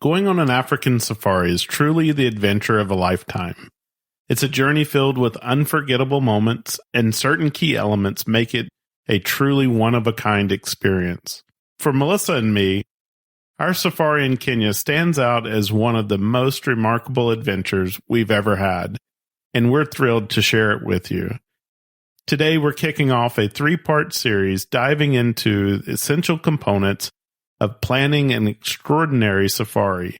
Going on an African safari is truly the adventure of a lifetime. It's a journey filled with unforgettable moments, and certain key elements make it a truly one-of-a-kind experience. For Melissa and me, our safari in Kenya stands out as one of the most remarkable adventures we've ever had, and we're thrilled to share it with you. Today, we're kicking off a 3-part series diving into the essential components of planning an extraordinary safari.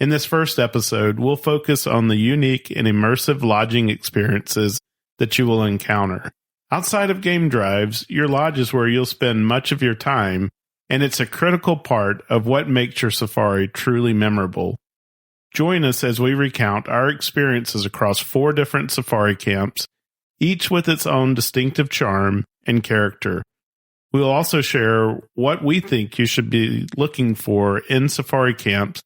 In this first episode, we'll focus on the unique and immersive lodging experiences that you will encounter. Outside of game drives, your lodge is where you'll spend much of your time, and it's a critical part of what makes your safari truly memorable. Join us as we recount our experiences across 4 different safari camps, each with its own distinctive charm and character. We'll also share what we think you should be looking for in safari camps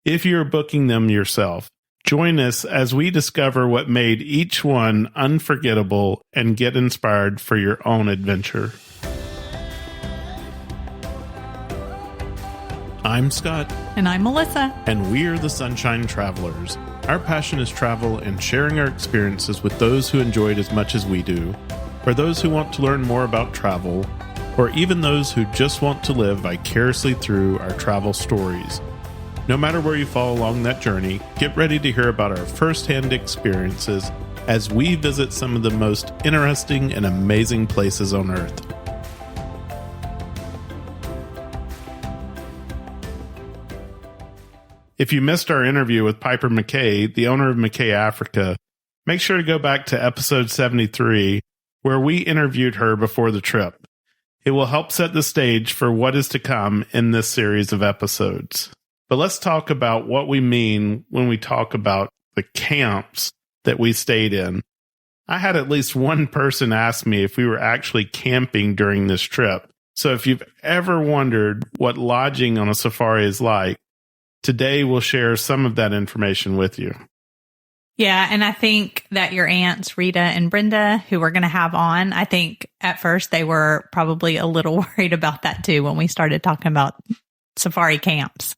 if you're booking them yourself. Join us as we discover what made each one unforgettable and get inspired for your own adventure. I'm Scott. And I'm Melissa. And we're the Sunshine Travelers. Our passion is travel and sharing our experiences with those who enjoy it as much as we do, for those who want to learn more about travel, or even those who just want to live vicariously through our travel stories. No matter where you fall along that journey, get ready to hear about our first-hand experiences as we visit some of the most interesting and amazing places on Earth. If you missed our interview with Piper McKay, the owner of McKay Africa, make sure to go back to episode 73, where we interviewed her before the trip. It will help set the stage for what is to come in this series of episodes. But let's talk about what we mean when we talk about the camps that we stayed in. I had at least one person ask me if we were actually camping during this trip. So if you've ever wondered what lodging on a safari is like, today we'll share some of that information with you. Yeah, and I think that your aunts, Rita and Brenda, who we're going to have on, I think at first they were probably a little worried about that too when we started talking about safari camps.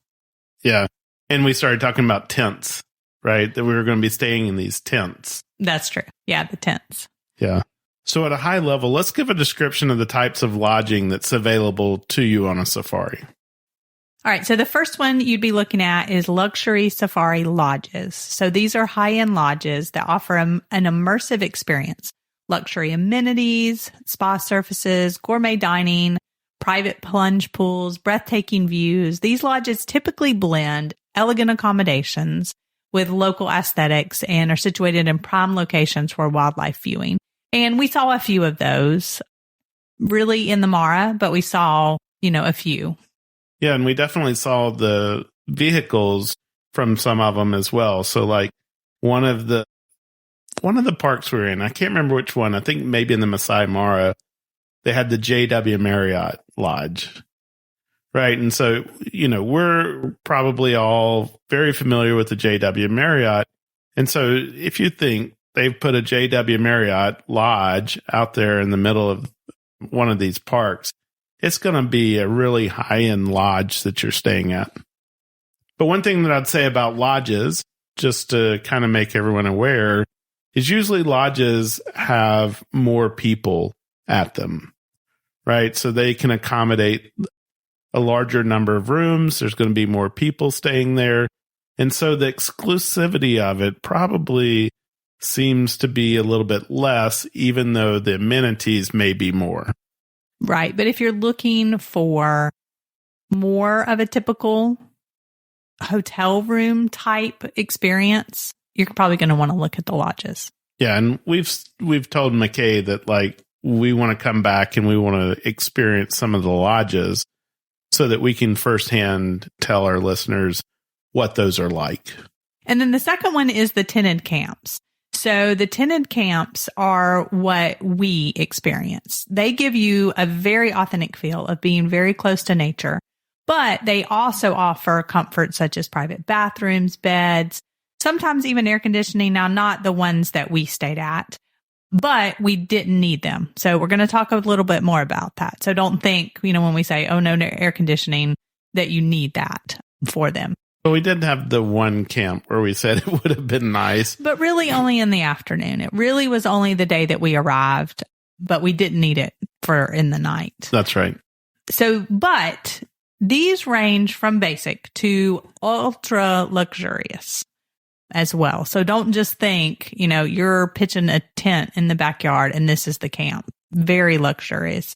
Yeah, and we started talking about tents, right? That we were going to be staying in these tents. That's true. Yeah, the tents. Yeah. So at a high level, let's give a description of the types of lodging that's available to you on a safari. All right. So the first one you'd be looking at is luxury safari lodges. So these are high-end lodges that offer an immersive experience, luxury amenities, spa services, gourmet dining, private plunge pools, breathtaking views. These lodges typically blend elegant accommodations with local aesthetics and are situated in prime locations for wildlife viewing. And we saw a few of those really in the Mara, but we saw, a few. Yeah, and we definitely saw the vehicles from some of them as well. So like one of the parks we were in, I can't remember which one. I think maybe in the Masai Mara, they had the JW Marriott Lodge, right? And so, we're probably all very familiar with the JW Marriott. And so if you think they've put a JW Marriott Lodge out there in the middle of one of these parks, it's going to be a really high-end lodge that you're staying at. But one thing that I'd say about lodges, just to kind of make everyone aware, is usually lodges have more people at them, right? So they can accommodate a larger number of rooms. There's going to be more people staying there. And so the exclusivity of it probably seems to be a little bit less, even though the amenities may be more. Right. But if you're looking for more of a typical hotel room type experience, you're probably going to want to look at the lodges. Yeah. And we've told McKay that we want to come back and we want to experience some of the lodges so that we can firsthand tell our listeners what those are like. And then the second one is the tented camps. So the tented camps are what we experience. They give you a very authentic feel of being very close to nature, but they also offer comfort such as private bathrooms, beds, sometimes even air conditioning. Now, not the ones that we stayed at, but we didn't need them. So we're going to talk a little bit more about that. So don't think, when we say, oh, no air conditioning, that you need that for them. But we did have the one camp where we said it would have been nice. But really only in the afternoon. It really was only the day that we arrived, but we didn't need it for in the night. That's right. So, but these range from basic to ultra luxurious as well. So don't just think, you're pitching a tent in the backyard and this is the camp. Very luxurious.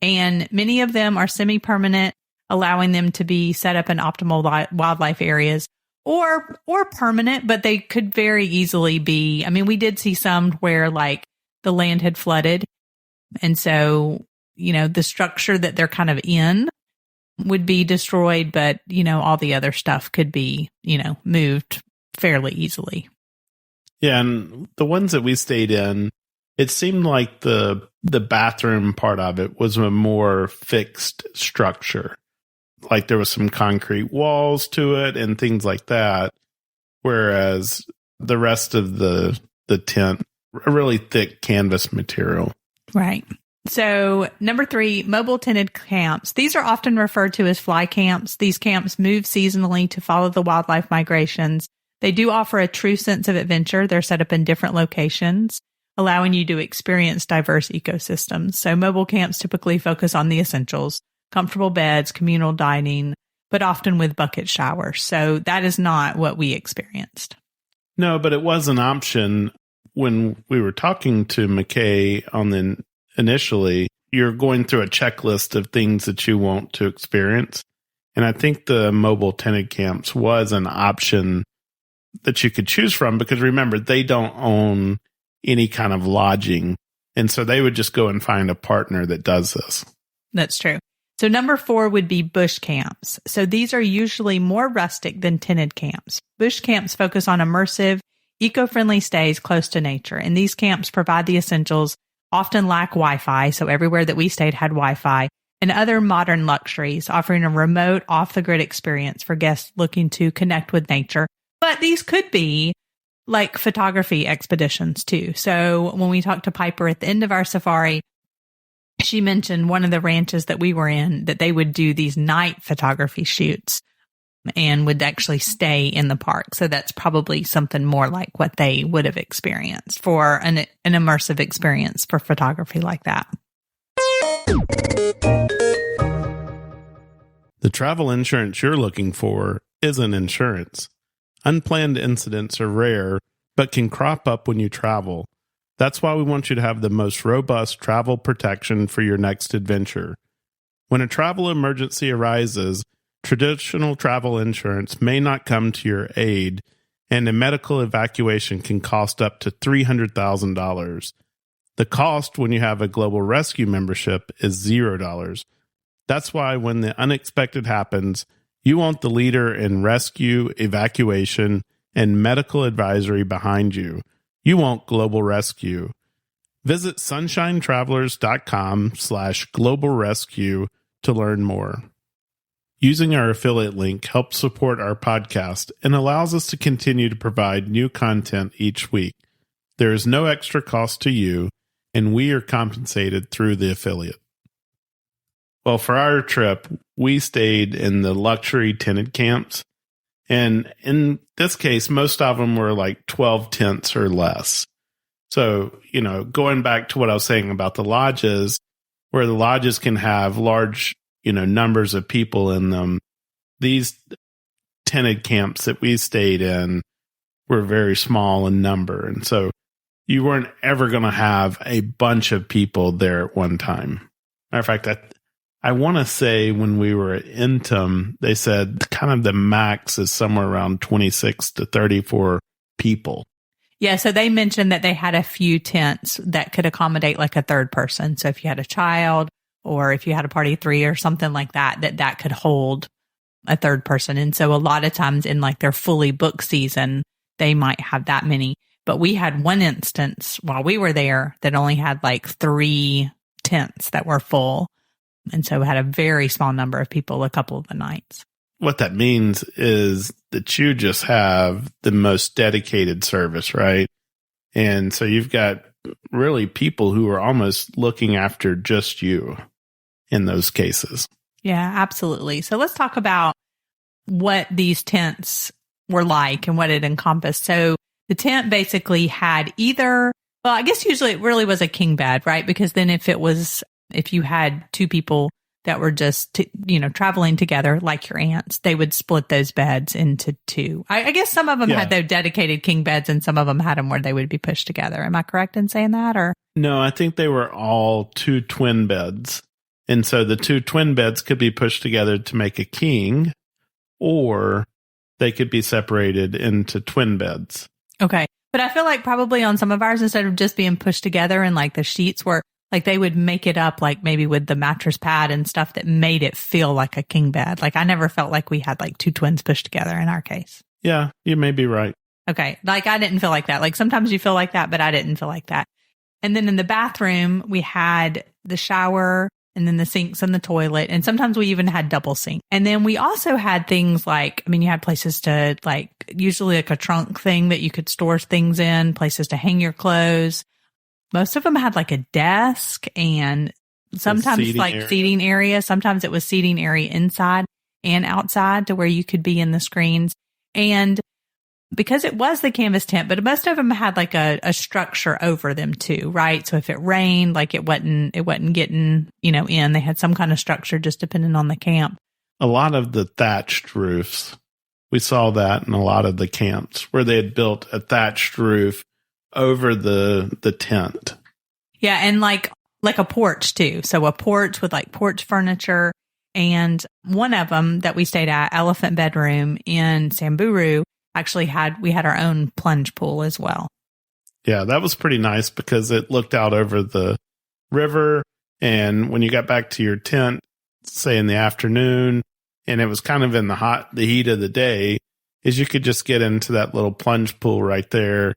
And many of them are semi-permanent, allowing them to be set up in optimal wildlife areas or permanent, but they could very easily be. I mean, we did see some where like the land had flooded. And so, the structure that they're kind of in would be destroyed, but, all the other stuff could be, moved fairly easily. Yeah. And the ones that we stayed in, it seemed like the bathroom part of it was a more fixed structure. Like there was some concrete walls to it and things like that. Whereas the rest of the tent, a really thick canvas material. Right. So number 3, mobile tented camps. These are often referred to as fly camps. These camps move seasonally to follow the wildlife migrations. They do offer a true sense of adventure. They're set up in different locations, allowing you to experience diverse ecosystems. So mobile camps typically focus on the essentials, comfortable beds, communal dining, but often with bucket showers. So that is not what we experienced. No, but it was an option when we were talking to McKay on the initially. You're going through a checklist of things that you want to experience. And I think the mobile tented camps was an option that you could choose from because remember, they don't own any kind of lodging. And so they would just go and find a partner that does this. That's true. So number 4 would be bush camps. So these are usually more rustic than tented camps. Bush camps focus on immersive, eco-friendly stays close to nature. And these camps provide the essentials, often lack Wi-Fi. So everywhere that we stayed had Wi-Fi and other modern luxuries, offering a remote off-the-grid experience for guests looking to connect with nature. But these could be like photography expeditions too. So when we talked to Piper at the end of our safari, she mentioned one of the ranches that we were in that they would do these night photography shoots and would actually stay in the park. So that's probably something more like what they would have experienced for an immersive experience for photography like that. The travel insurance you're looking for isn't insurance. Unplanned incidents are rare, but can crop up when you travel. That's why we want you to have the most robust travel protection for your next adventure. When a travel emergency arises, traditional travel insurance may not come to your aid, and a medical evacuation can cost up to $300,000. The cost when you have a Global Rescue membership is $0. That's why when the unexpected happens, you want the leader in rescue, evacuation, and medical advisory behind you. You want Global Rescue. Visit sunshinetravelers.com/global rescue to learn more. Using our affiliate link helps support our podcast and allows us to continue to provide new content each week. There is no extra cost to you, and we are compensated through the affiliate. Well, for our trip, we stayed in the luxury tented camps. And in this case, most of them were like 12 tents or less. So, going back to what I was saying about the lodges, where the lodges can have large, numbers of people in them, these tented camps that we stayed in were very small in number. And so you weren't ever going to have a bunch of people there at one time. Matter of fact, I want to say when we were at Intom, they said kind of the max is somewhere around 26 to 34 people. Yeah, so they mentioned that they had a few tents that could accommodate like a third person. So if you had a child or if you had a party of 3 or something like that, that could hold a third person. And so a lot of times in like their fully booked season, they might have that many. But we had one instance while we were there that only had like 3 tents that were full. And so we had a very small number of people a couple of the nights. What that means is that you just have the most dedicated service, right? And so you've got really people who are almost looking after just you in those cases. Yeah, absolutely. So let's talk about what these tents were like and what it encompassed. So the tent basically had either, well, I guess usually it really was a king bed, right? Because then if you had two people that were just, traveling together like your aunts, they would split those beds into two. I guess some of them had their dedicated king beds and some of them had them where they would be pushed together. Am I correct in saying that? Or no, I think they were all two twin beds. And so the two twin beds could be pushed together to make a king, or they could be separated into twin beds. Okay. But I feel like probably on some of ours, instead of just being pushed together and like the sheets were like, they would make it up like maybe with the mattress pad and stuff that made it feel like a king bed. Like I never felt like we had like two twins pushed together in our case. Yeah, you may be right. Okay. Like I didn't feel like that. Like sometimes you feel like that, but I didn't feel like that. And then in the bathroom, we had the shower and then the sinks and the toilet. And sometimes we even had double sink. And then we also had things like, you had places to like, usually like a trunk thing that you could store things in, places to hang your clothes. Most of them had like a desk and sometimes seating area. Sometimes it was seating area inside and outside to where you could be in the screens. And because it was the canvas tent, but most of them had like a structure over them too, right? So if it rained, like it wasn't getting, in. They had some kind of structure just depending on the camp. A lot of the thatched roofs, we saw that in a lot of the camps where they had built a thatched roof over the tent. Yeah, and like a porch too. So a porch with like porch furniture. And one of them that we stayed at, Elephant Bedroom in Samburu, actually we had our own plunge pool as well. Yeah, that was pretty nice because it looked out over the river. And when you got back to your tent, say in the afternoon, and it was kind of in the heat of the day, is you could just get into that little plunge pool right there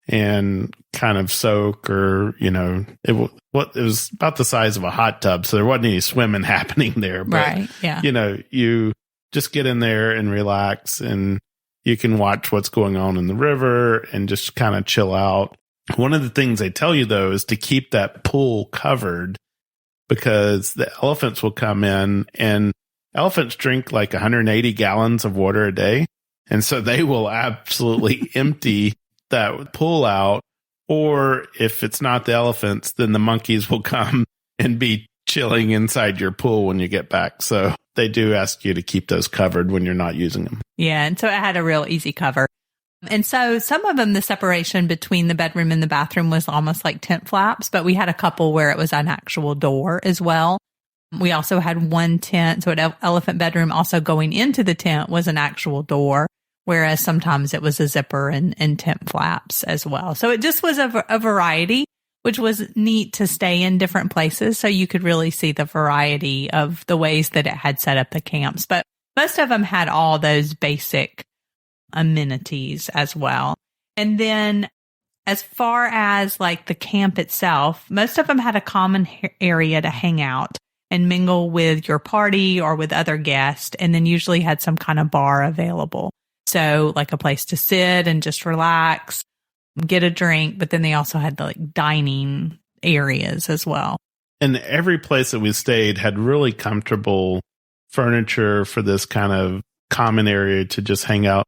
and kind of soak, or, it was about the size of a hot tub. So there wasn't any swimming happening there. But, right. Yeah. You just get in there and relax, and you can watch what's going on in the river and just kind of chill out. One of the things they tell you, though, is to keep that pool covered because the elephants will come in, and elephants drink like 180 gallons of water a day. And so they will absolutely empty that pool out. Or if it's not the elephants, then the monkeys will come and be chilling inside your pool when you get back. So they do ask you to keep those covered when you're not using them. Yeah. And so it had a real easy cover. And so some of them, the separation between the bedroom and the bathroom was almost like tent flaps, but we had a couple where it was an actual door as well. We also had one tent. So at Elephant Bedroom, also going into the tent was an actual door, whereas sometimes it was a zipper and tent flaps as well. So it just was a variety, which was neat to stay in different places. So you could really see the variety of the ways that it had set up the camps. But most of them had all those basic amenities as well. And then as far as like the camp itself, most of them had a common area to hang out and mingle with your party or with other guests, and then usually had some kind of bar available. So like a place to sit and just relax, get a drink, but then they also had the like dining areas as well. And every place that we stayed had really comfortable furniture for this kind of common area to just hang out.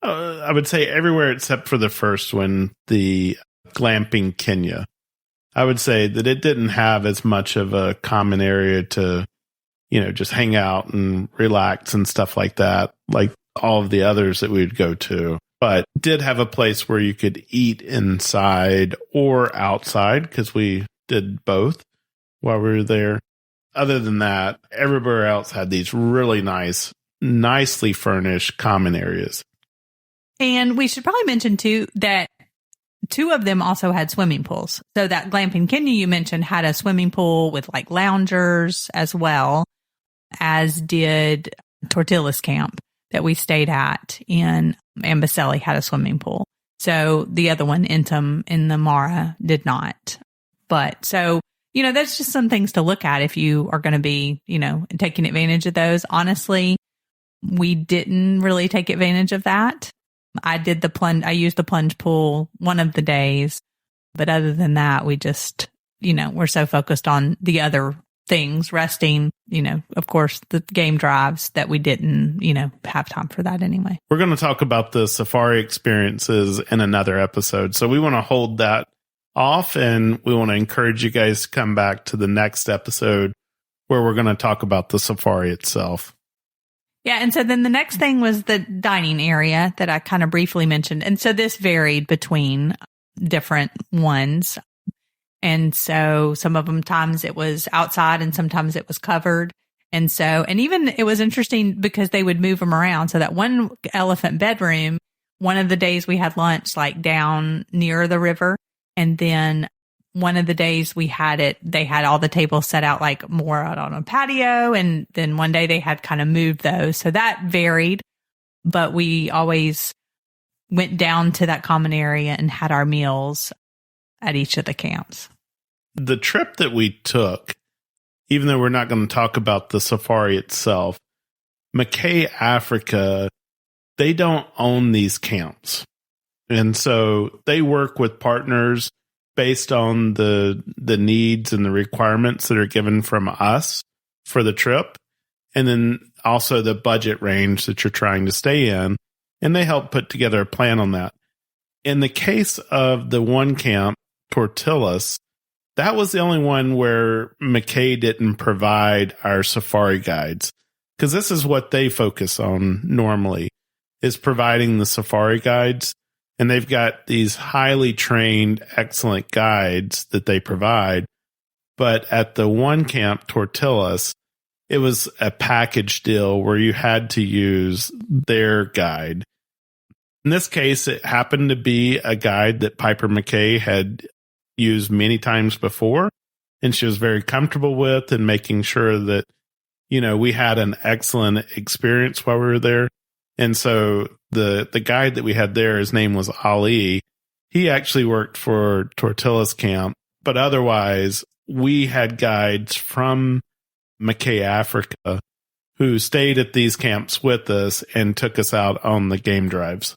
I would say everywhere except for the first one, the glamping Kenya. I would say that it didn't have as much of a common area to, just hang out and relax and stuff like that, like all of the others that we would go to. But did have a place where you could eat inside or outside, because we did both while we were there. Other than that, everywhere else had these really nicely furnished common areas. And we should probably mention too that two of them also had swimming pools. So that Glamping Kenya you mentioned had a swimming pool with like loungers, as well as did Tortillas Camp that we stayed at in Amboseli had a swimming pool. So the other one, Intum in the Mara, did not. But so, that's just some things to look at if you are going to be, taking advantage of those. Honestly, we didn't really take advantage of that. I used the plunge pool one of the days, but other than that, we just, we're so focused on the other things, resting, of course, the game drives that we didn't, have time for that anyway. We're going to talk about the safari experiences in another episode. So we want to hold that off, and we want to encourage you guys to come back to the next episode where we're going to talk about the safari itself. Yeah. And so then the next thing was the dining area that I kind of briefly mentioned. And so this varied between different ones. And so some of them times it was outside and sometimes it was covered. And even it was interesting because they would move them around. So that one elephant bedroom, one of the days we had lunch like down near the river. And then one of the days they had all the tables set out like more out on a patio. And then one day they had kind of moved those. So that varied, but we always went down to that common area and had our meals at each of the camps. The trip that we took, even though we're not going to talk about the safari itself, Mackay, Africa, they don't own these camps. And so they work with partners based on the needs and the requirements that are given from us for the trip. And then also the budget range that you're trying to stay in. And they help put together a plan on that. In the case of the one camp, Tortillas, that was the only one where Mackay didn't provide our safari guides, because this is what they focus on normally, is providing the safari guides. And they've got these highly trained, excellent guides that they provide. But at the one camp, Tortillas, it was a package deal where you had to use their guide. In this case, it happened to be a guide that Piper Mackay had used many times before, and she was very comfortable with, and making sure that, we had an excellent experience while we were there. And so the guide that we had there, his name was Ali. He actually worked for Tortillas Camp, but otherwise we had guides from Mackay, Africa, who stayed at these camps with us and took us out on the game drives.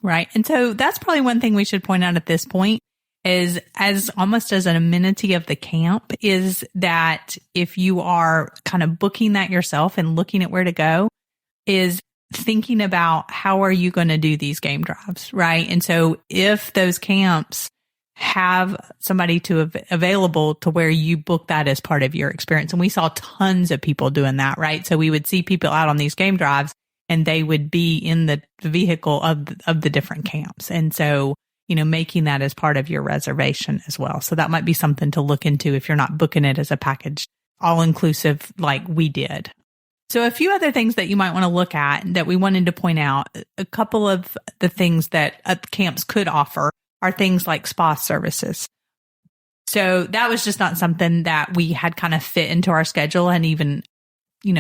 Right. And so that's probably one thing we should point out at this point, is as almost as an amenity of the camp, is that if you are kind of booking that yourself and looking at where to go, is thinking about how are you going to do these game drives, right? And so if those camps have somebody available to where you book that as part of your experience. And we saw tons of people doing that, right? So we would see people out on these game drives and they would be in the vehicle of the different camps. And so, making that as part of your reservation as well. So that might be something to look into if you're not booking it as a package, all inclusive like we did. So a few other things that you might want to look at that we wanted to point out, a couple of the things that camps could offer are things like spa services. So that was just not something that we had kind of fit into our schedule and even,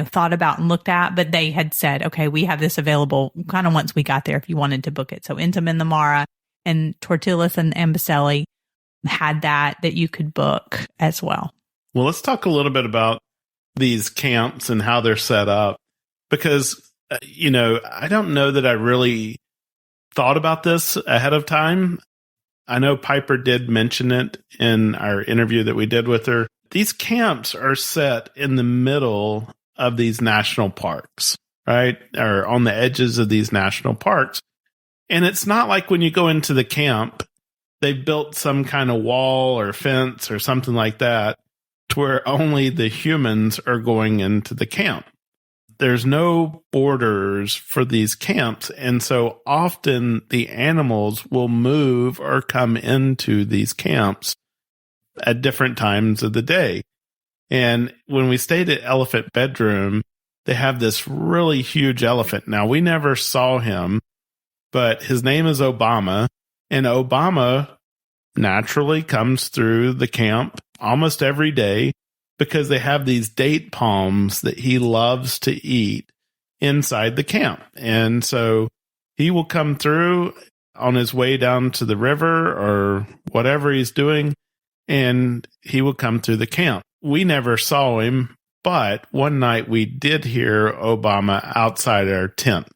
thought about and looked at, but they had said, okay, we have this available kind of once we got there if you wanted to book it. So Intamin, the Mara, and Tortillas and Amboseli had that you could book as well. Well, let's talk a little bit about these camps and how they're set up, because, I don't know that I really thought about this ahead of time. I know Piper did mention it in our interview that we did with her. These camps are set in the middle of these national parks, right? Or on the edges of these national parks. And it's not like when you go into the camp, they've built some kind of wall or fence or something like that to where only the humans are going into the camp. There's no borders for these camps. And so often the animals will move or come into these camps at different times of the day. And when we stayed at Elephant Bedroom, they have this really huge elephant. Now, we never saw him, but his name is Obama. And Obama naturally comes through the camp almost every day, because they have these date palms that he loves to eat inside the camp. And so he will come through on his way down to the river or whatever he's doing, and he will come through the camp. We never saw him, but one night we did hear Obama outside our tent,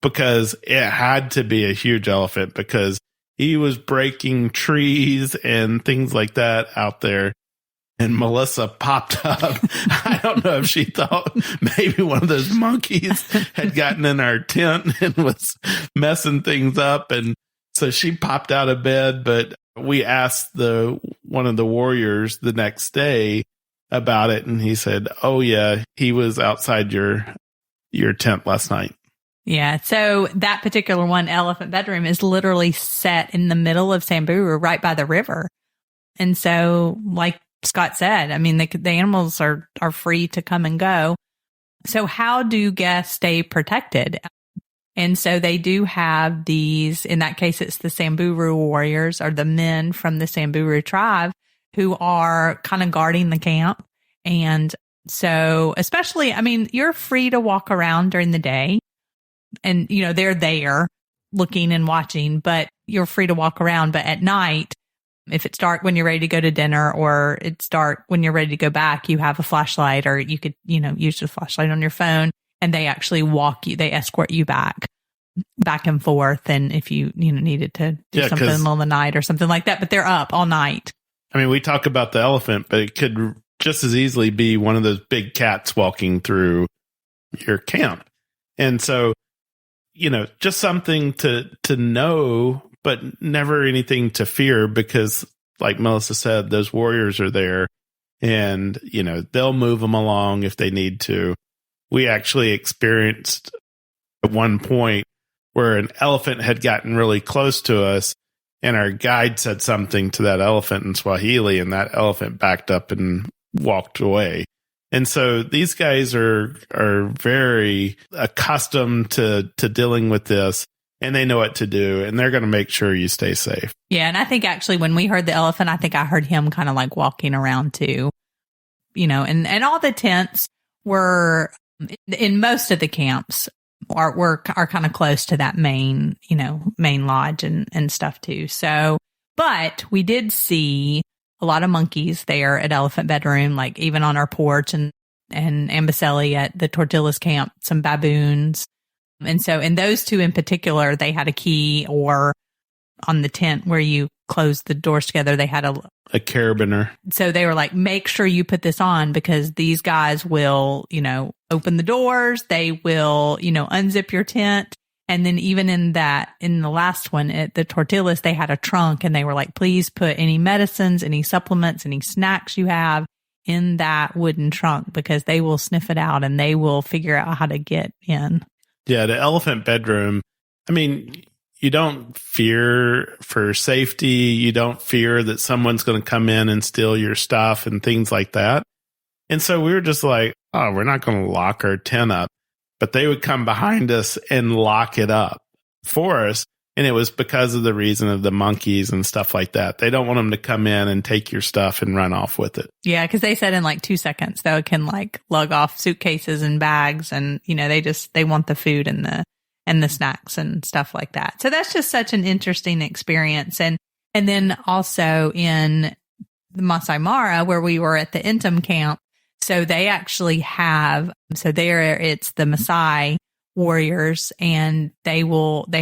because it had to be a huge elephant, because he was breaking trees and things like that out there. And Melissa popped up. I don't know if she thought maybe one of those monkeys had gotten in our tent and was messing things up. And so she popped out of bed, but we asked one of the warriors the next day about it. And he said, "Oh yeah, he was outside your tent last night." Yeah. So that particular one, elephant bedroom, is literally set in the middle of Samburu, right by the river. And so, like Scott said, I mean, the animals are free to come and go. So how do guests stay protected? And so they do have these, in that case, it's the Samburu warriors, or the men from the Samburu tribe, who are kind of guarding the camp. And so especially, I mean, you're free to walk around during the day and, you know, they're there looking and watching, but you're free to walk around. But at night, if it's dark when you're ready to go to dinner, or it's dark when you're ready to go back, you have a flashlight, or you could, you know, use the flashlight on your phone, and they actually they escort you back and forth. And if you needed to do something in the middle of the night or something like that, but they're up all night. I mean, we talk about the elephant, but it could just as easily be one of those big cats walking through your camp. And so, you know, just something to know, but never anything to fear, because like Melissa said, those warriors are there and, you know, they'll move them along if they need to. We actually experienced at one point where an elephant had gotten really close to us, and our guide said something to that elephant in Swahili, and that elephant backed up and walked away. And so these guys are very accustomed to dealing with this, and they know what to do, and they're going to make sure you stay safe. Yeah. And I think actually when we heard the elephant, I think I heard him kind of like walking around too, you know, and all the tents were in most of the camps are kind of close to that main lodge and stuff too. So, but we did see a lot of monkeys there at Elephant Bedroom, like even on our porch, and Amboseli at the Tortillas camp, some baboons. And so in those two in particular, they had a key, or on the tent where you closed the doors together, they had a carabiner. So they were like, make sure you put this on, because these guys will, you know, open the doors. They will, you know, unzip your tent. And then even in the last one at the Tortillas, they had a trunk, and they were like, please put any medicines, any supplements, any snacks you have in that wooden trunk, because they will sniff it out and they will figure out how to get in. Yeah, the elephant bedroom, I mean, you don't fear for safety. You don't fear that someone's going to come in and steal your stuff and things like that. And so we were just like, oh, we're not going to lock our tent up. But they would come behind us and lock it up for us. And it was because of the reason of the monkeys and stuff like that. They don't want them to come in and take your stuff and run off with it. Yeah, because they said in like 2 seconds, they can like lug off suitcases and bags, and, you know, they want the food and the snacks and stuff like that. So that's just such an interesting experience. And then also in the Masai Mara, where we were at the Intim camp, so they actually have, it's the Maasai warriors, and they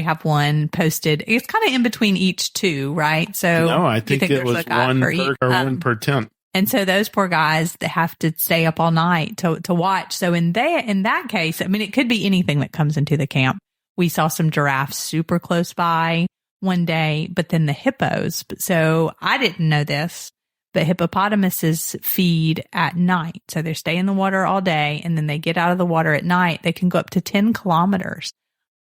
have one posted. It's kind of in between each two, right? So no, I think it was one per tent. And so those poor guys, they have to stay up all night to watch. So in that case, I mean, it could be anything that comes into the camp. We saw some giraffes super close by one day, but then the hippos. So I didn't know this, but hippopotamuses feed at night. So they stay in the water all day, and then they get out of the water at night. They can go up to 10 kilometers.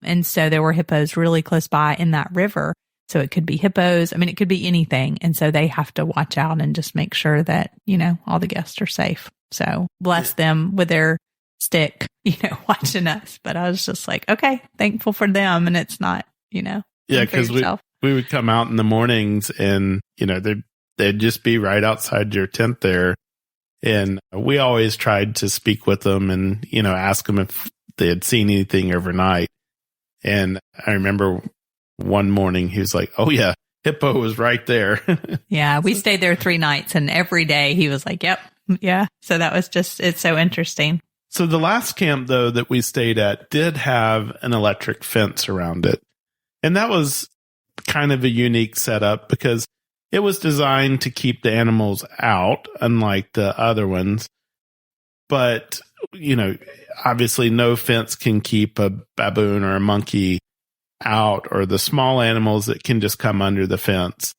And so there were hippos really close by in that river. So it could be hippos. I mean, it could be anything. And so they have to watch out and just make sure that, you know, all the guests are safe. So bless them with their stick, you know, watching us. But I was just like, okay, thankful for them. And it's not, you know. Yeah, because we would come out in the mornings, and, you know, they'd just be right outside your tent there. And we always tried to speak with them and, you know, ask them if they had seen anything overnight. And I remember one morning he was like, oh yeah, hippo was right there. Yeah, we stayed there 3 nights, and every day he was like, yep, yeah. So that was it's so interesting. So the last camp, though, that we stayed at did have an electric fence around it. And that was kind of a unique setup, because It was designed to keep the animals out, unlike the other ones. But, obviously no fence can keep a baboon or a monkey out, or the small animals that can just come under the fence.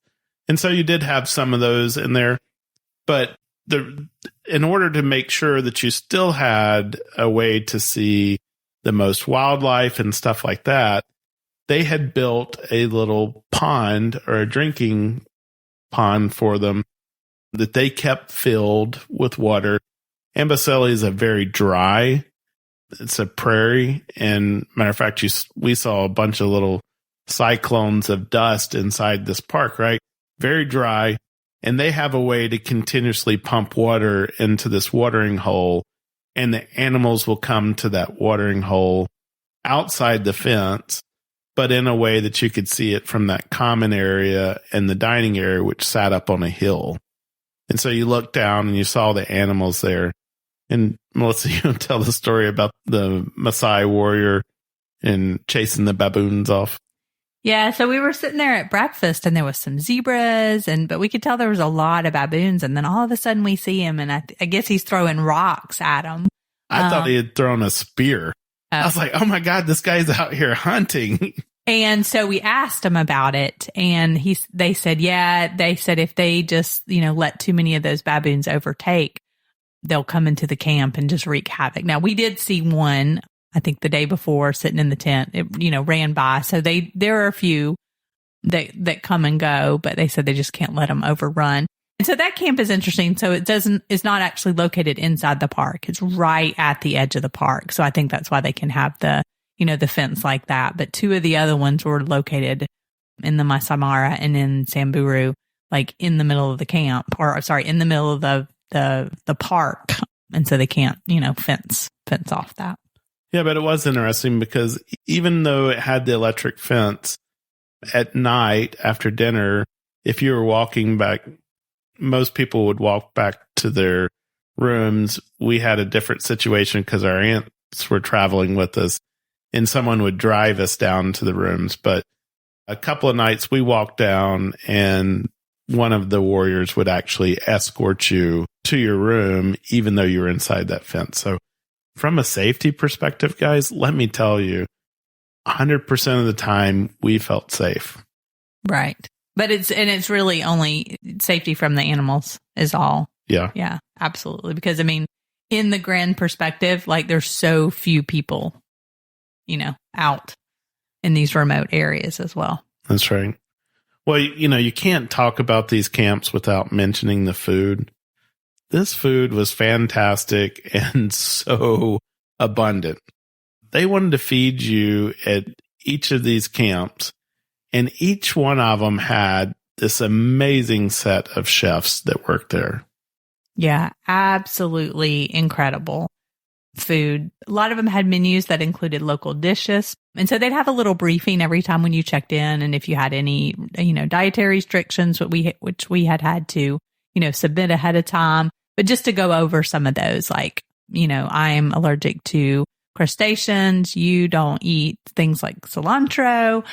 And so you did have some of those in there. But in order to make sure that you still had a way to see the most wildlife and stuff like that, they had built a little pond or a drinking pond for them that they kept filled with water. Amboseli is a very dry, it's a prairie. And matter of fact, we saw a bunch of little cyclones of dust inside this park, right? Very dry. And they have a way to continuously pump water into this watering hole. And the animals will come to that watering hole outside the fence, but in a way that you could see it from that common area and the dining area, which sat up on a hill. And so you looked down and you saw the animals there. And Melissa, you want to tell the story about the Maasai warrior and chasing the baboons off? Yeah, so we were sitting there at breakfast and there was some zebras, but we could tell there was a lot of baboons. And then all of a sudden we see him, and I guess he's throwing rocks at them. I thought he had thrown a spear. I was like, oh my God, this guy's out here hunting. And so we asked him about it, and they said if they just, let too many of those baboons overtake, they'll come into the camp and just wreak havoc. Now, we did see one, I think the day before, sitting in the tent. It, ran by. So there are a few that come and go, but they said they just can't let them overrun. And so that camp is interesting. So it's not actually located inside the park. It's right at the edge of the park. So I think that's why they can have the fence like that. But two of the other ones were located in the Masai Mara and in Samburu, like in the middle of the camp, in the middle of the park. And so they can't, fence off that. Yeah, but it was interesting because even though it had the electric fence, at night after dinner, if you were walking back, most people would walk back to their rooms. We had a different situation because our aunts were traveling with us, and someone would drive us down to the rooms. But a couple of nights we walked down, and one of the warriors would actually escort you to your room, even though you were inside that fence. So from a safety perspective, guys, let me tell you, 100% of the time we felt safe. Right. But it's really only safety from the animals is all. Yeah. Yeah, absolutely. Because in the grand perspective, like there's so few people, out in these remote areas as well. That's right. Well, you can't talk about these camps without mentioning the food. This food was fantastic and so abundant. They wanted to feed you at each of these camps, and each one of them had this amazing set of chefs that worked there. Yeah, absolutely incredible food. A lot of them had menus that included local dishes. And so they'd have a little briefing every time when you checked in. And if you had any, dietary restrictions, which we had to, submit ahead of time. But just to go over some of those, like, I'm allergic to crustaceans. You don't eat things like cilantro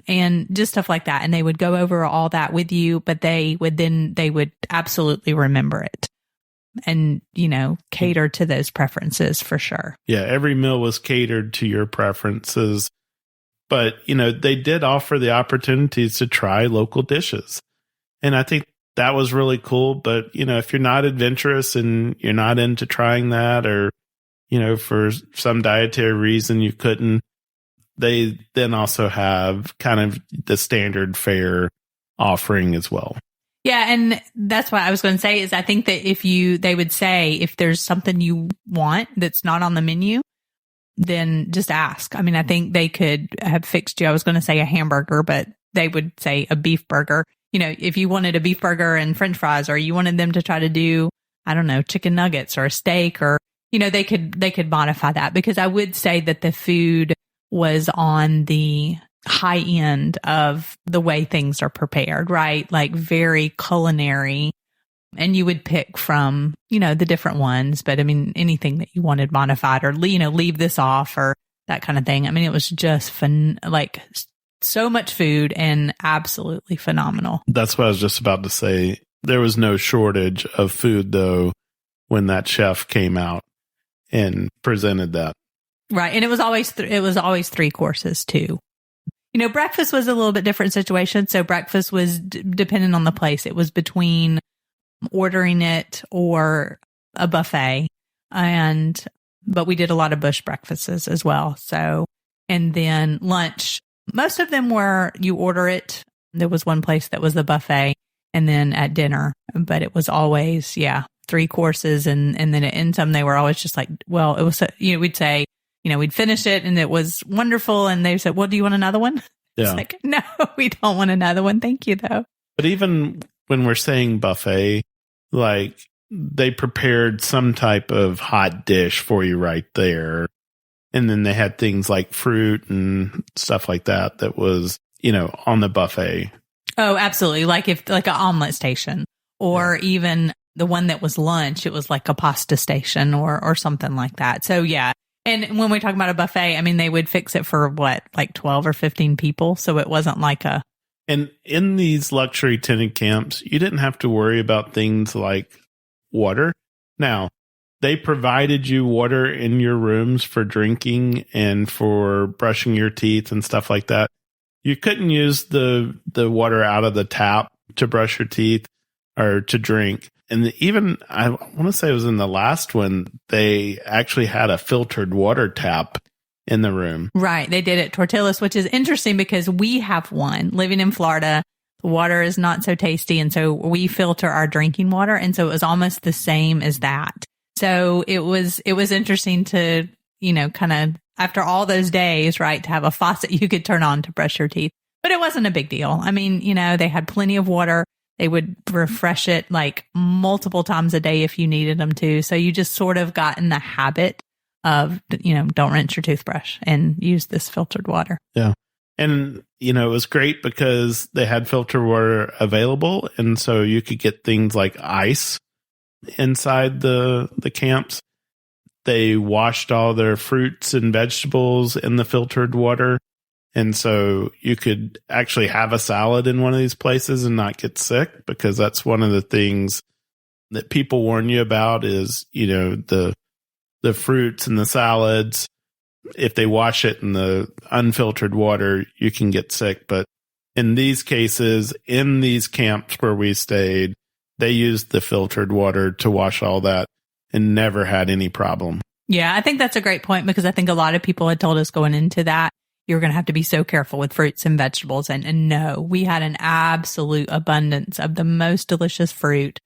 and just stuff like that. And they would go over all that with you, but they would absolutely remember it and, cater to those preferences for sure. Yeah. Every meal was catered to your preferences, but, they did offer the opportunities to try local dishes. And I think that was really cool. But, if you're not adventurous and you're not into trying that, or, for some dietary reason you couldn't, they then also have kind of the standard fare offering as well. Yeah. And that's what I was going to say is I think that they would say, if there's something you want that's not on the menu, then just ask. I think they could have fixed you. I was going to say a hamburger, but they would say a beef burger. If you wanted a beef burger and French fries, or you wanted them to try to do, I don't know, chicken nuggets or a steak, or, they could modify that, because I would say that the food was on the high end of the way things are prepared, right? Like very culinary, and you would pick from, the different ones, but anything that you wanted modified, or, leave this off, or that kind of thing. It was just so much food and absolutely phenomenal. That's what I was just about to say. There was no shortage of food, though, when that chef came out and presented that. Right. And it was always 3 courses too. Breakfast was a little bit different situation. So breakfast was dependent on the place. It was between ordering it or a buffet. But we did a lot of bush breakfasts as well. So, and then lunch, most of them were you order it. There was one place that was the buffet, and then at dinner, but it was always, 3 courses. And then in some, they were always just like, well, it was, we'd say, we'd finish it and it was wonderful. And they said, well, do you want another one? Yeah. It's like, no, we don't want another one. Thank you, though. But even when we're saying buffet, like they prepared some type of hot dish for you right there. And then they had things like fruit and stuff like that was, on the buffet. Oh, absolutely. Like an omelet station, or even the one that was lunch, it was like a pasta station or something like that. So yeah. And when we talk about a buffet, I mean, they would fix it for like 12 or 15 people. So it wasn't like a. And in these luxury tented camps, you didn't have to worry about things like water. Now, they provided you water in your rooms for drinking and for brushing your teeth and stuff like that. You couldn't use the water out of the tap to brush your teeth or to drink. And even, I want to say it was in the last one, they actually had a filtered water tap in the room. Right. They did at Tortillas, which is interesting because we have one. Living in Florida, the water is not so tasty. And so we filter our drinking water. And so it was almost the same as that. So it was interesting to, kind of after all those days, right, to have a faucet you could turn on to brush your teeth. But it wasn't a big deal. I mean, they had plenty of water. They would refresh it like multiple times a day if you needed them to. So you just sort of got in the habit of, don't rinse your toothbrush and use this filtered water. Yeah. And, it was great because they had filtered water available. And so you could get things like ice inside the camps. They washed all their fruits and vegetables in the filtered water. And so you could actually have a salad in one of these places and not get sick, because that's one of the things that people warn you about is, the fruits and the salads. If they wash it in the unfiltered water, you can get sick. But in these cases, in these camps where we stayed, they used the filtered water to wash all that and never had any problem. Yeah, I think that's a great point, because I think a lot of people had told us going into that, you're going to have to be so careful with fruits and vegetables. And no, we had an absolute abundance of the most delicious fruit,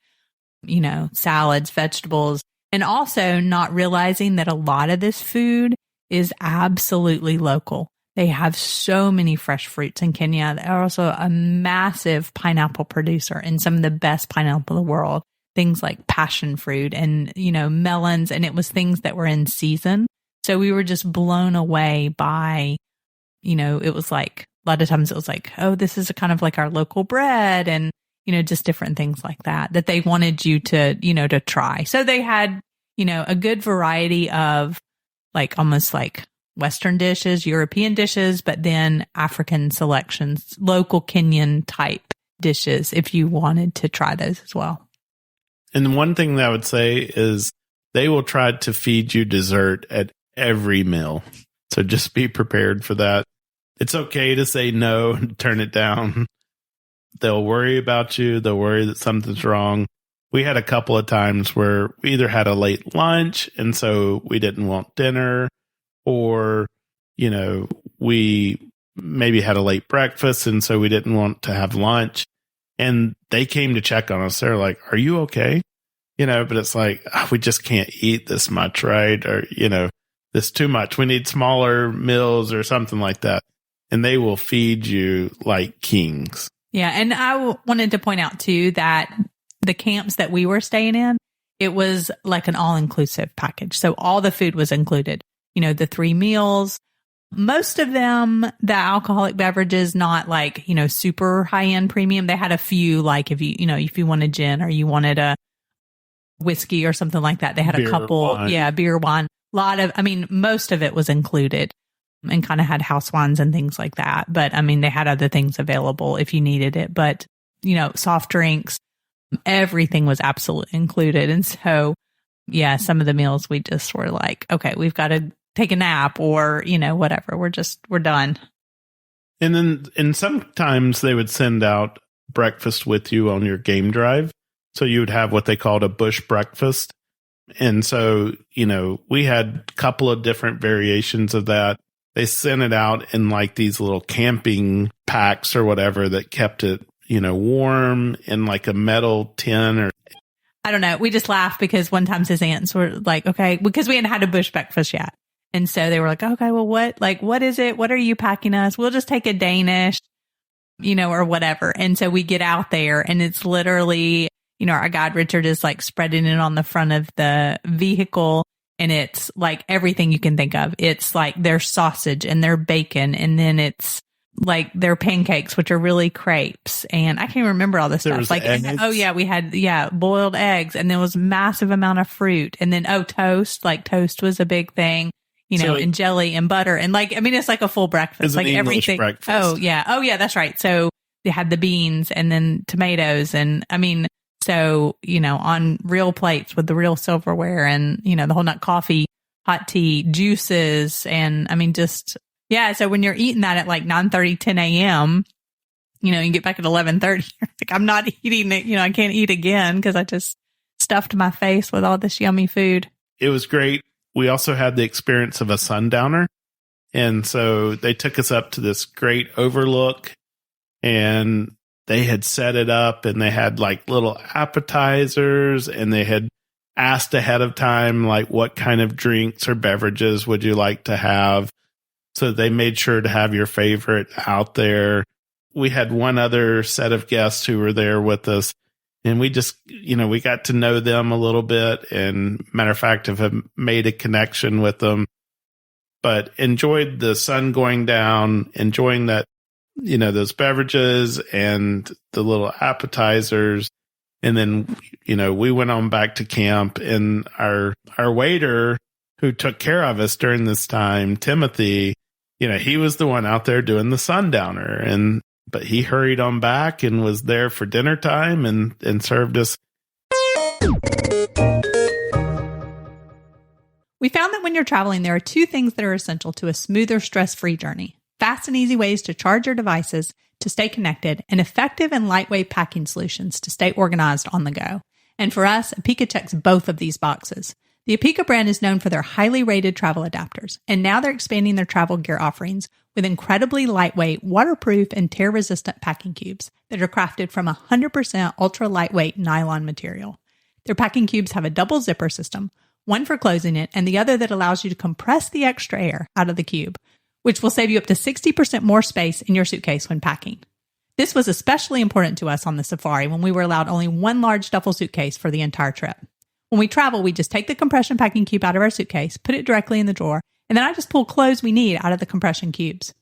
salads, vegetables, and also not realizing that a lot of this food is absolutely local. They have so many fresh fruits in Kenya. They're also a massive pineapple producer and some of the best pineapple in the world. Things like passion fruit and, melons. And it was things that were in season. So we were just blown away by, it was like, a lot of times it was like, oh, this is a kind of like our local bread and, just different things like that they wanted you to, to try. So they had, a good variety of like almost like Western dishes, European dishes, but then African selections, local Kenyan type dishes, if you wanted to try those as well. And one thing that I would say is they will try to feed you dessert at every meal. So just be prepared for that. It's okay to say no and turn it down. They'll worry about you. They'll worry that something's wrong. We had a couple of times where we either had a late lunch and so we didn't want dinner, or, we maybe had a late breakfast and so we didn't want to have lunch. And they came to check on us. They're like, are you okay? But it's like, we just can't eat this much, right? Or, this too much. We need smaller meals or something like that. And they will feed you like kings. Yeah. And I wanted to point out too that the camps that we were staying in, it was like an all-inclusive package. So all the food was included, the 3 meals, most of them, the alcoholic beverages, not like, super high-end premium. They had a few, like if you wanted gin or you wanted a whiskey or something like that, they had a couple. Wine. Yeah. Beer, wine, most of it was included. and kind of had house wines and things like that. But I mean, they had other things available if you needed it. But, soft drinks, everything was absolutely included. And so, yeah, some of the meals we just were like, okay, we've got to take a nap or, whatever. We're done. And sometimes they would send out breakfast with you on your game drive. So you would have what they called a bush breakfast. And so, we had a couple of different variations of that. They sent it out in like these little camping packs or whatever that kept it, warm in like a metal tin or. I don't know. We just laughed because one time his aunts were like, okay, because we hadn't had a bush breakfast yet. And so they were like, okay, well, what is it? What are you packing us? We'll just take a Danish, or whatever. And so we get out there and it's literally, our guide Richard is like spreading it on the front of the vehicle. And it's like everything you can think of. It's like their sausage and their bacon. And then it's like their pancakes, which are really crepes. And I can't remember all this stuff. Like, we had, boiled eggs. And there was a massive amount of fruit. And then, toast. Like toast was a big thing. And jelly and butter. And it's like a full breakfast. It's like an English everything. breakfast. Oh, yeah, that's right. So they had the beans and then tomatoes. And on real plates with the real silverware and, the whole nut coffee, hot tea, juices. And so when you're eating that at like 9:30, 10 a.m., you get back at 11:30, like, I'm not eating it. I can't eat again because I just stuffed my face with all this yummy food. It was great. We also had the experience of a sundowner. And so they took us up to this great overlook and they had set it up and they had like little appetizers and they had asked ahead of time, like, what kind of drinks or beverages would you like to have? So they made sure to have your favorite out there. We had one other set of guests who were there with us. And we just, we got to know them a little bit and matter of fact, have made a connection with them, but enjoyed the sun going down, enjoying that, those beverages and the little appetizers. And then, we went on back to camp and our waiter who took care of us during this time, Timothy, he was the one out there doing the sundowner but he hurried on back and was there for dinner time and served us. We found that when you're traveling, there are two things that are essential to a smoother, stress-free journey: fast and easy ways to charge your devices to stay connected, and effective and lightweight packing solutions to stay organized on the go. And for us, Apika checks both of these boxes. The Apika brand is known for their highly rated travel adapters, and now they're expanding their travel gear offerings with incredibly lightweight, waterproof, and tear-resistant packing cubes that are crafted from 100% ultra-lightweight nylon material. Their packing cubes have a double zipper system, one for closing it and the other that allows you to compress the extra air out of the cube, which will save you up to 60% more space in your suitcase when packing. This was especially important to us on the safari when we were allowed only one large duffel suitcase for the entire trip. When we travel, we just take the compression packing cube out of our suitcase, put it directly in the drawer, and then I just pull clothes we need out of the compression cubes.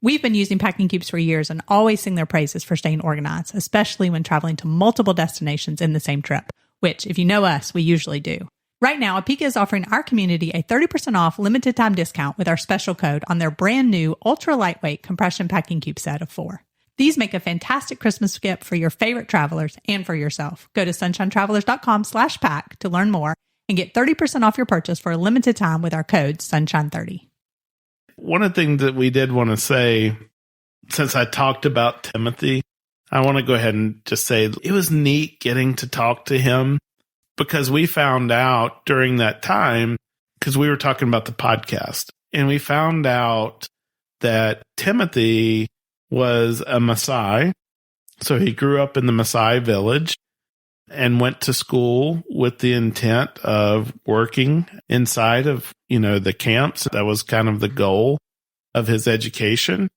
We've been using packing cubes for years and always sing their praises for staying organized, especially when traveling to multiple destinations in the same trip, which, if you know us, we usually do. Right now, Apika is offering our community a 30% off limited time discount with our special code on their brand new ultra lightweight compression packing cube set of 4. These make a fantastic Christmas gift for your favorite travelers and for yourself. Go to sunshinetravelers.com/pack to learn more and get 30% off your purchase for a limited time with our code Sunshine30. One of the things that we did want to say, since I talked about Timothy, I want to go ahead and just say it was neat getting to talk to him because we found out during that time, because we were talking about the podcast, and we found out that Timothy was a Maasai. So he grew up in the Maasai village and went to school with the intent of working inside of, the camps. That was kind of the goal of his education.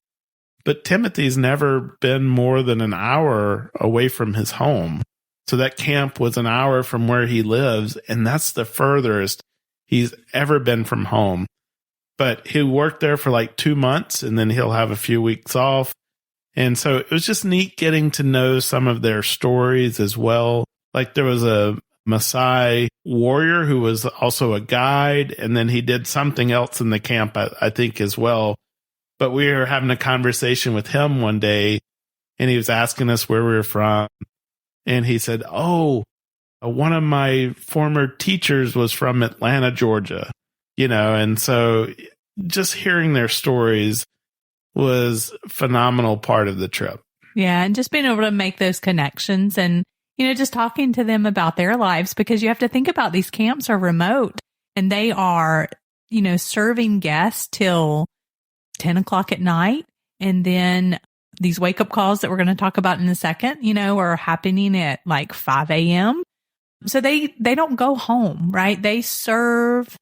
But Timothy's never been more than an hour away from his home. So that camp was an hour from where he lives, and that's the furthest he's ever been from home. But he worked there for like 2 months, and then he'll have a few weeks off. And so it was just neat getting to know some of their stories as well. Like there was a Maasai warrior who was also a guide, and then he did something else in the camp, I think, as well. But we were having a conversation with him one day, and he was asking us where we were from. And he said, oh, one of my former teachers was from Atlanta, Georgia, and so just hearing their stories was a phenomenal part of the trip. Yeah. And just being able to make those connections and, just talking to them about their lives, because you have to think about these camps are remote and they are, serving guests till 10 o'clock at night. And then these wake up calls that we're going to talk about in a second, are happening at like 5 a.m. So they don't go home, right? They serve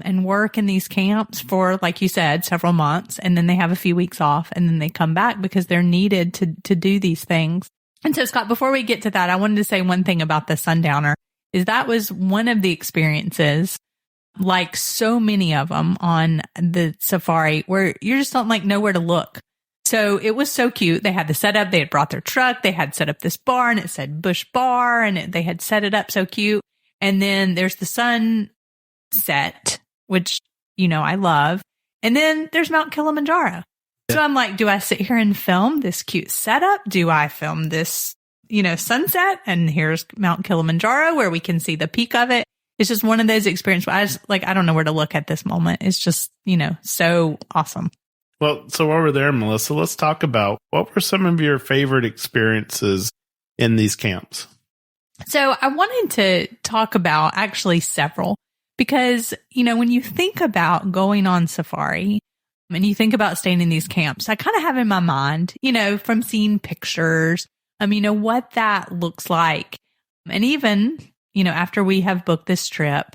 and work in these camps for, like you said, several months, and then they have a few weeks off, and then they come back because they're needed to do these things. And so, Scott, before we get to that, I wanted to say one thing about the Sundowner is that was one of the experiences, like so many of them on the safari, where you just don't know where to look. So it was so cute. They had the setup. They had brought their truck. They had set up this bar, and it said Bush Bar, and they had set it up so cute. And then there's the sunset, which, I love. And then there's Mount Kilimanjaro. Yeah. So I'm like, do I sit here and film this cute setup? Do I film this, sunset? And here's Mount Kilimanjaro where we can see the peak of it. It's just one of those experiences where I don't know where to look at this moment. It's just, so awesome. Well, so while we're there, Melissa, let's talk about what were some of your favorite experiences in these camps? So I wanted to talk about actually several, because, when you think about going on safari and you think about staying in these camps, I kind of have in my mind, from seeing pictures, what that looks like. And even, after we have booked this trip,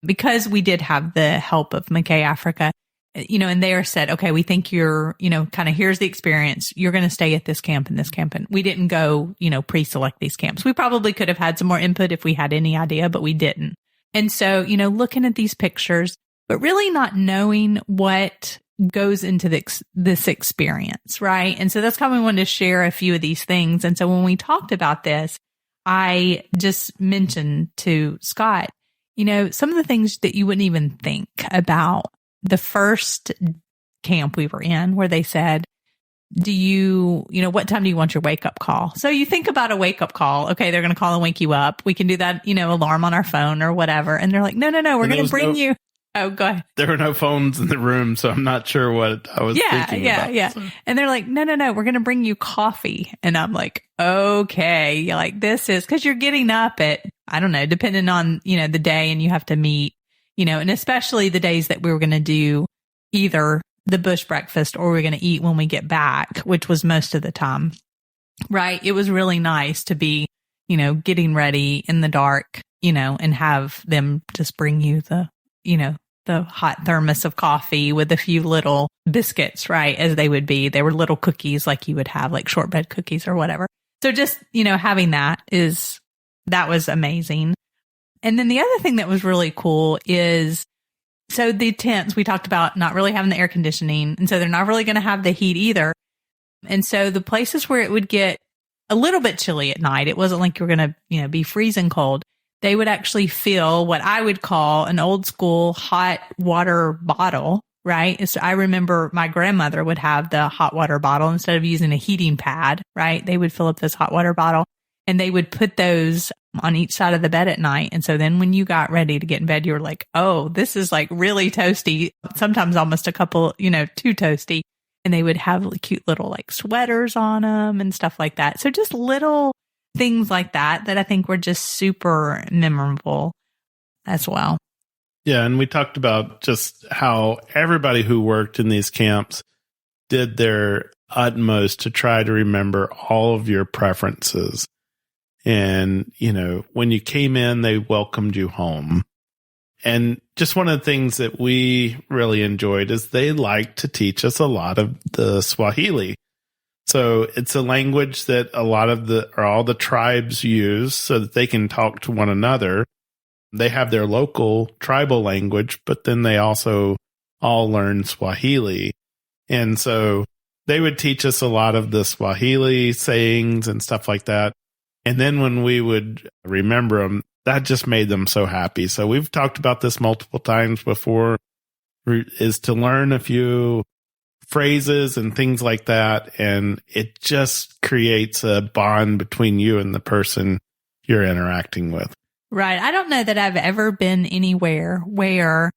because we did have the help of McKay Africa, and they are said, okay, we think you're, kind of here's the experience. You're going to stay at this camp and this camp. And we didn't go, pre-select these camps. We probably could have had some more input if we had any idea, but we didn't. And so, looking at these pictures, but really not knowing what goes into this experience, right? And so that's how we wanted to share a few of these things. And so when we talked about this, I just mentioned to Scott, some of the things that you wouldn't even think about. The first camp we were in, where they said, what time do you want your wake up call? So you think about a wake up call. Okay, they're going to call and wake you up. We can do that, alarm on our phone or whatever. And they're like, no, we're going to bring you. Oh, go ahead. There were no phones in the room, so I'm not sure what I was thinking about. Yeah. So. And they're like, no, we're going to bring you coffee. And I'm like, okay, this is because you're getting up at, I don't know, depending on, the day, and you have to meet, and especially the days that we were going to do either the bush breakfast or we're going to eat when we get back, which was most of the time, right? It was really nice to be, getting ready in the dark, and have them just bring you the hot thermos of coffee with a few little biscuits, right? As they would be. They were little cookies like you would have, like shortbread cookies or whatever. So just, having that was amazing. And then the other thing that was really cool is, so the tents, we talked about not really having the air conditioning. And so they're not really going to have the heat either. And so the places where it would get a little bit chilly at night, it wasn't like you were going to, be freezing cold. They would actually fill what I would call an old school hot water bottle, right? So I remember my grandmother would have the hot water bottle instead of using a heating pad, right? They would fill up this hot water bottle and they would put those on each side of the bed at night. And so then when you got ready to get in bed, you were like, oh, this is like really toasty, sometimes almost a couple, too toasty. And they would have cute little like sweaters on them and stuff like that. So just little things like that I think were just super memorable as well. Yeah. And we talked about just how everybody who worked in these camps did their utmost to try to remember all of your preferences. And, when you came in, they welcomed you home. And just one of the things that we really enjoyed is they like to teach us a lot of the Swahili. So it's a language that all the tribes use so that they can talk to one another. They have their local tribal language, but then they also all learn Swahili. And so they would teach us a lot of the Swahili sayings and stuff like that. And then when we would remember them, that just made them so happy. So we've talked about this multiple times before, is to learn a few phrases and things like that. And it just creates a bond between you and the person you're interacting with. Right. I don't know that I've ever been anywhere where,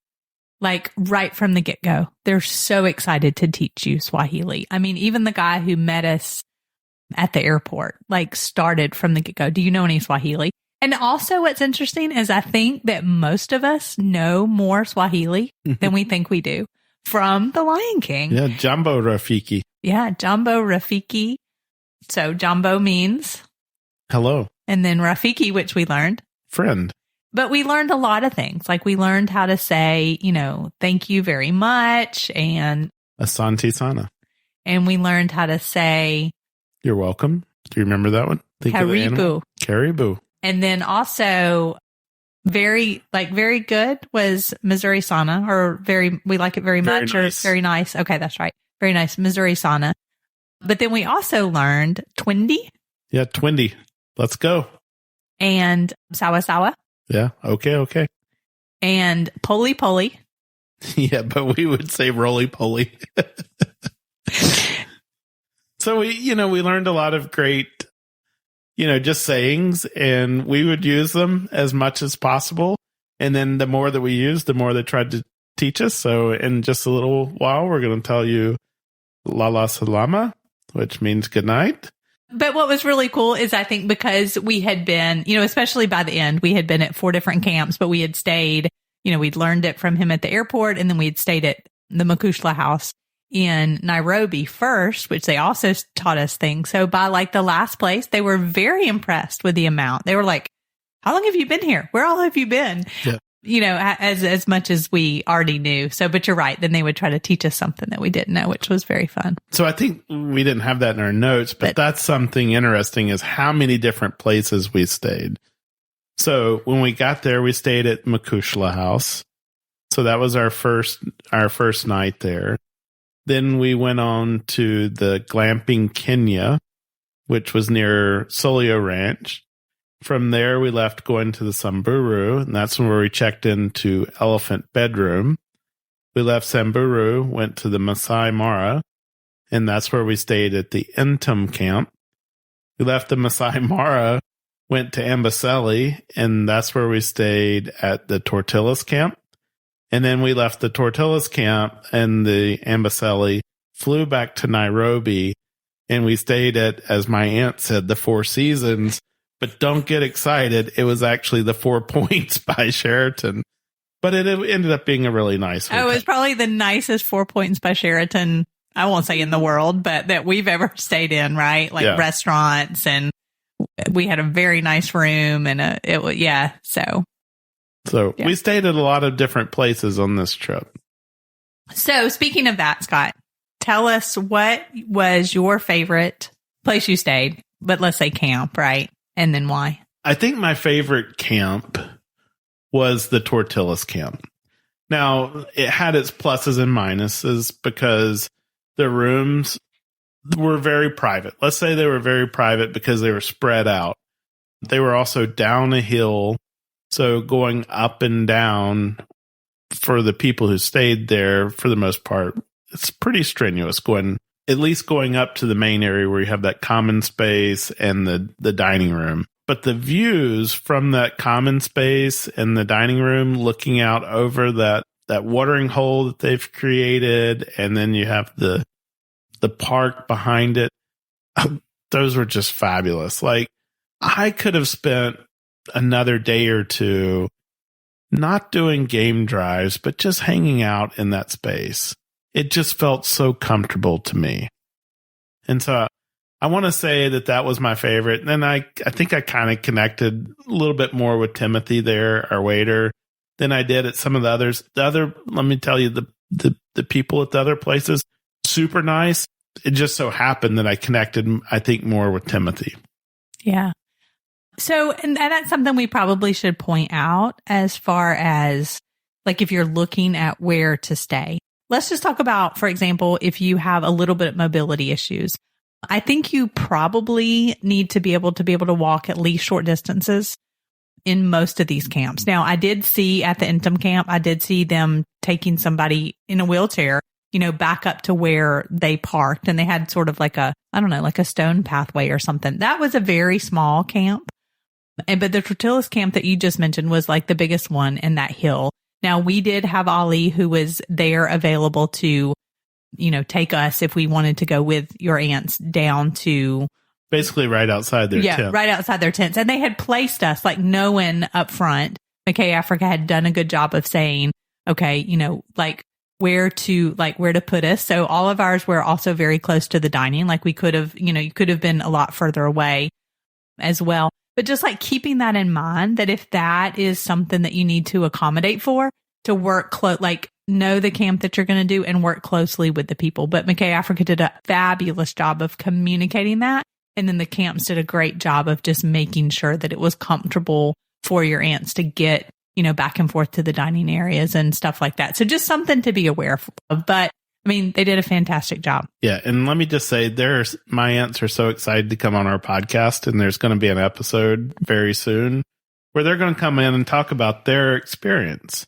like, right from the get-go, they're so excited to teach you Swahili. I mean, even the guy who met us at the airport, like, started from the get-go. Do you know any Swahili? And also what's interesting is I think that most of us know more Swahili than we think we do from The Lion King. Yeah, Jambo Rafiki. Yeah, Jambo Rafiki. So Jambo means hello. And then Rafiki, which we learned. Friend. But we learned a lot of things. Like we learned how to say, thank you very much. And Asante Sana. And we learned how to say, you're welcome. Do you remember that one? Karibu. Karibu. And then also very good was Missouri Sana, or we like it very much, nice. Or very nice. Okay, that's right. Very nice. Missouri Sana. But then we also learned Twindy. Yeah, Twindy. Let's go. And Sawa Sawa. Yeah. Okay. And Poli Poli. Yeah, but we would say roly poly. So we learned a lot of great, just sayings, and we would use them as much as possible. And then the more that we used, the more they tried to teach us. So in just a little while, we're going to tell you Lala Salama, which means good night. But what was really cool is I think because we had been, especially by the end, we had been at 4 different camps, but we had stayed, we'd learned it from him at the airport, and then we'd stayed at the Makushla house in Nairobi first, which they also taught us things. So by like the last place, they were very impressed with the amount. They were like, how long have you been here? Where all have you been? Yeah. As much as we already knew. So, but you're right. Then they would try to teach us something that we didn't know, which was very fun. So I think we didn't have that in our notes, but that's something interesting is how many different places we stayed. So when we got there, we stayed at Makushla House. So that was our first night there. Then we went on to the Glamping Kenya, which was near Solio Ranch. From there, we left going to the Samburu, and that's where we checked into Elephant Bedroom. We left Samburu, went to the Masai Mara, and that's where we stayed at the Entum camp. We left the Masai Mara, went to Amboseli, and that's where we stayed at the Tortillas camp. And then we left the Tortillas camp and the Amboseli, flew back to Nairobi, and we stayed at, as my aunt said, the Four Seasons. But don't get excited. It was actually the 4 Points by Sheraton. But it ended up being a really nice hotel. Oh, it was probably the nicest 4 Points by Sheraton, I won't say in the world, but that we've ever stayed in, right? Like restaurants, and we had a very nice room, and So we stayed at a lot of different places on this trip. So speaking of that, Scott, tell us what was your favorite place you stayed, but let's say camp, right? And then why? I think my favorite camp was the Tortillas camp. Now, it had its pluses and minuses because the rooms were very private. Let's say they were very private because they were spread out. They were also down a hill. So going up and down for the people who stayed there, for the most part, it's pretty strenuous at least going up to the main area where you have that common space and the dining room. But the views from that common space and the dining room looking out over that watering hole that they've created, and then you have the park behind it, those were just fabulous. Like, I could have spent another day or two not doing game drives, but just hanging out in that space. It just felt so comfortable to me. And so I want to say that was my favorite. And then I think I kind of connected a little bit more with Timothy there, our waiter, than I did at some of the others. Let me tell you, the people at the other places, super nice. It just so happened that I connected, I think, more with Timothy. Yeah. So, and that's something we probably should point out as far as, like, if you're looking at where to stay. Let's just talk about, for example, if you have a little bit of mobility issues. I think you probably need to be able to walk at least short distances in most of these camps. Now, I did see at the Intim camp, I did see them taking somebody in a wheelchair back up to where they parked. And they had sort of like a stone pathway or something. That was a very small camp. But the Tortillas camp that you just mentioned was like the biggest one in that hill. Now, we did have Ollie, who was there available to, take us if we wanted to go with your aunts down to basically right outside their tent. Right outside their tents. And they had placed us, like knowing up front, McKay Africa had done a good job of saying, okay, where to put us. So all of ours were also very close to the dining. Like we could have, you could have been a lot further away as well. But just like keeping that in mind, that if that is something that you need to accommodate for, to work know the camp that you're going to do and work closely with the people. But McKay Africa did a fabulous job of communicating that. And then the camps did a great job of just making sure that it was comfortable for your aunts to get, back and forth to the dining areas and stuff like that. So just something to be aware of. But they did a fantastic job. Yeah. And let me just say, my aunts are so excited to come on our podcast, and there's going to be an episode very soon where they're going to come in and talk about their experience.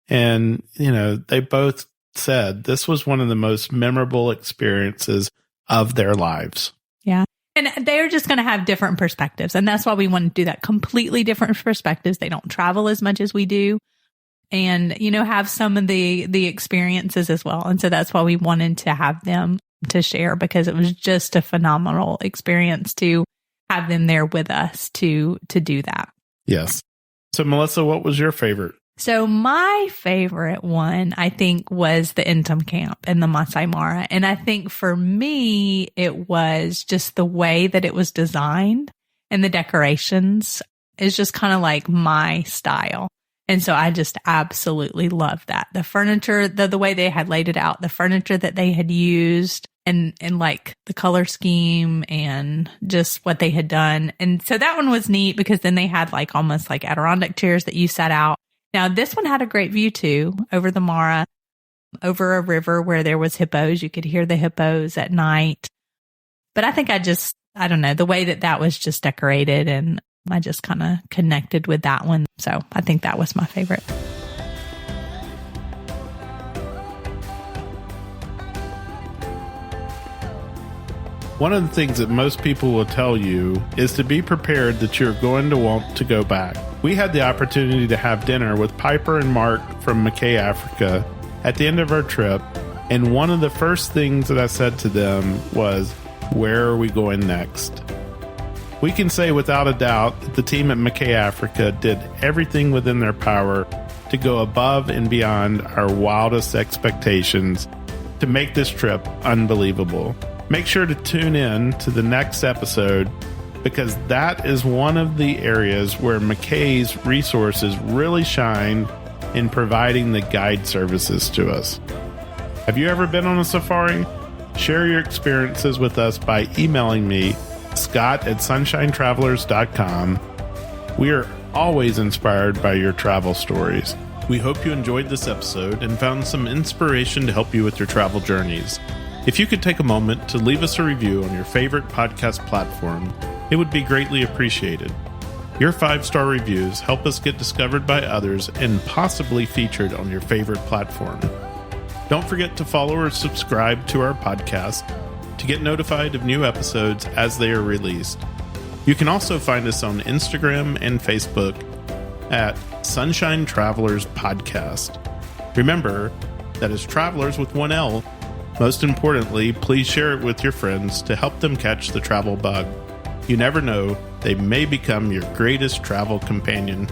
And, they both said this was one of the most memorable experiences of their lives. Yeah. And they're just going to have different perspectives. And that's why we want to do that. Completely different perspectives. They don't travel as much as we do. And, have some of the experiences as well. And so that's why we wanted to have them to share, because it was just a phenomenal experience to have them there with us to do that. Yes. So Melissa, what was your favorite? So my favorite one, I think, was the Intum camp and the Masai Mara. And I think for me, it was just the way that it was designed, and the decorations is just kind of like my style. And so I just absolutely loved that. The furniture, the way they had laid it out, the furniture that they had used, and like the color scheme and just what they had done. And so that one was neat, because then they had like almost like Adirondack chairs that you sat out. Now, this one had a great view too, over the Mara, over a river where there was hippos. You could hear the hippos at night. But I think I don't know, the way that was just decorated, and I just kind of connected with that one. So I think that was my favorite. One of the things that most people will tell you is to be prepared that you're going to want to go back. We had the opportunity to have dinner with Piper and Mark from McKay Africa at the end of our trip, and one of the first things that I said to them was, "Where are we going next?" We can say without a doubt that the team at McKay Africa did everything within their power to go above and beyond our wildest expectations to make this trip unbelievable. Make sure to tune in to the next episode, because that is one of the areas where McKay's resources really shine in providing the guide services to us. Have you ever been on a safari? Share your experiences with us by emailing me, scott@sunshinetravelers.com. We are always inspired by your travel stories. We hope you enjoyed this episode and found some inspiration to help you with your travel journeys. If you could take a moment to leave us a review on your favorite podcast platform, it would be greatly appreciated. Your 5-star reviews help us get discovered by others and possibly featured on your favorite platform. Don't forget to follow or subscribe to our podcast to get notified of new episodes as they are released. You can also find us on Instagram and Facebook at Sunshine Travelers Podcast. Remember, that is Travelers with one L. Most importantly, please share it with your friends to help them catch the travel bug. You never know, they may become your greatest travel companion.